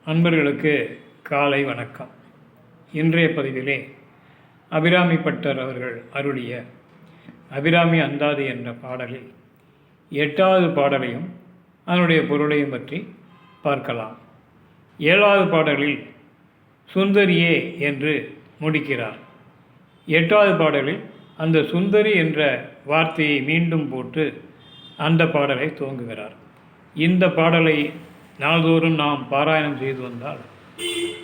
அன்பர்களுக்கு காலை வணக்கம். இன்றைய பதிவிலே அபிராமி பட்டர் அவர்கள் அருளிய அபிராமி அந்தாதி என்ற பாடலில் 8வது பாடலையும் அதனுடைய பொருளையும் பற்றி பார்க்கலாம். 7வது பாடலில் சுந்தரியே என்று முடிக்கிறார். 8வது பாடலில் அந்த சுந்தரி என்ற வார்த்தையை மீண்டும் போட்டு அந்த பாடலை துவங்குகிறார். இந்த பாடலை நாள்தோறும் நாம் பாராயணம் செய்து வந்தால்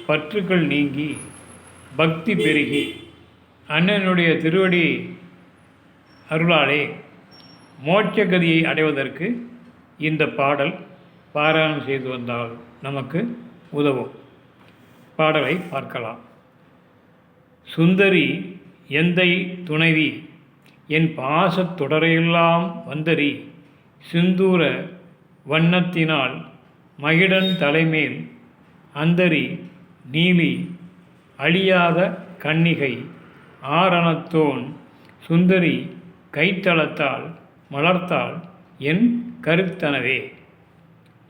பற்றுக்கள் நீங்கி பக்தி பெருகி அண்ணனுடைய திருவடி அருளாலே மோட்சகதியை அடைவதற்கு இந்த பாடல் பாராயணம் செய்து வந்தால் நமக்கு உதவும். பாடலை பார்க்கலாம். சுந்தரி எந்தை துணைவி என் பாசத் தொடரையெல்லாம் வந்தரி சிந்தூர வண்ணத்தினால் மகிடன் தலைமேல் அந்தரி நீலி அழியாத கன்னிகை ஆரணத்தோன் சுந்தரி கைத்தளத்தால் மலர்த்தாள் என் கருத்தனவே.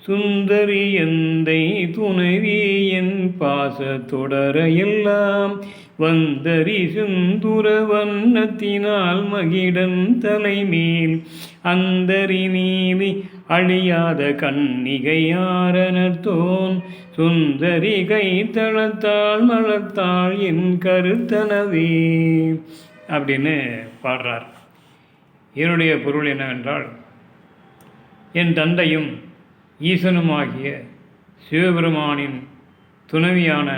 சுந்தரி எந்தை துணைவி என் பாச தொடரையெல்லாம் வந்தரி சிந்துர வண்ணத்தினால் மகிடன் தலைமேல் அந்தரி நீலி அழியாத கன்னிகையாரணத்தோன் சுந்தரி கைத்தளத்தால் மலர்த்தாள் என் கருத்தனவே அப்படின்னு பாடுறார். இதனுடைய பொருள் என்னவென்றால், என் தந்தையும் ஈசனுமாகிய சிவபெருமானின் துணைவியான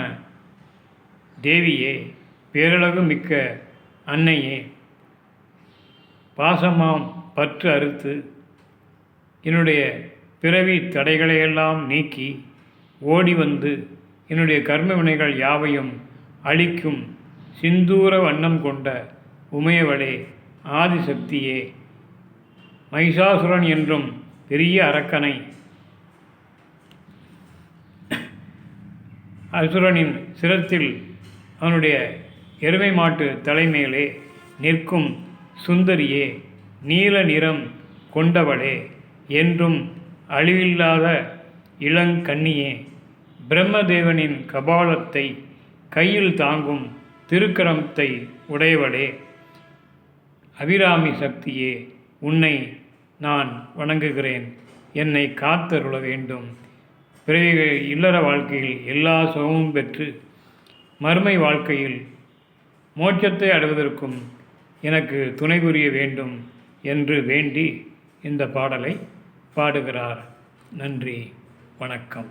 தேவியே, பேரழகு மிக்க அன்னையே, பாசமாம் பற்று அறுத்து என்னுடைய பிறவி தடைகளையெல்லாம் நீக்கி ஓடி வந்து என்னுடைய கர்ம வினைகள் யாவையும் அழிக்கும் சிந்தூர வண்ணம் கொண்ட உமையவளே, ஆதிசக்தியே, மகிஷாசுரன் என்றும் பெரிய அரக்கனை அசுரனின் சிரத்தில் அவனுடைய எருமை மாட்டு தலைமையிலே நிற்கும் சுந்தரியே, நீல நிறம் கொண்டவளே, என்றும் அழிவில்லாத இளங்கன்னியே, பிரம்மதேவனின் கபாலத்தை கையில் தாங்கும் திருக்கரத்தை உடையவளே, அபிராமி சக்தியே, உன்னை நான் வணங்குகிறேன். என்னை காத்தருள வேண்டும். பிறகு இல்லற வாழ்க்கையில் எல்லா சுகமும் பெற்று மறுமை வாழ்க்கையில் மோட்சத்தை அடைவதற்கும் எனக்கு துணை புரிய வேண்டும் என்று வேண்டி இந்த பாடலை பாடுகிறார். நன்றி, வணக்கம்.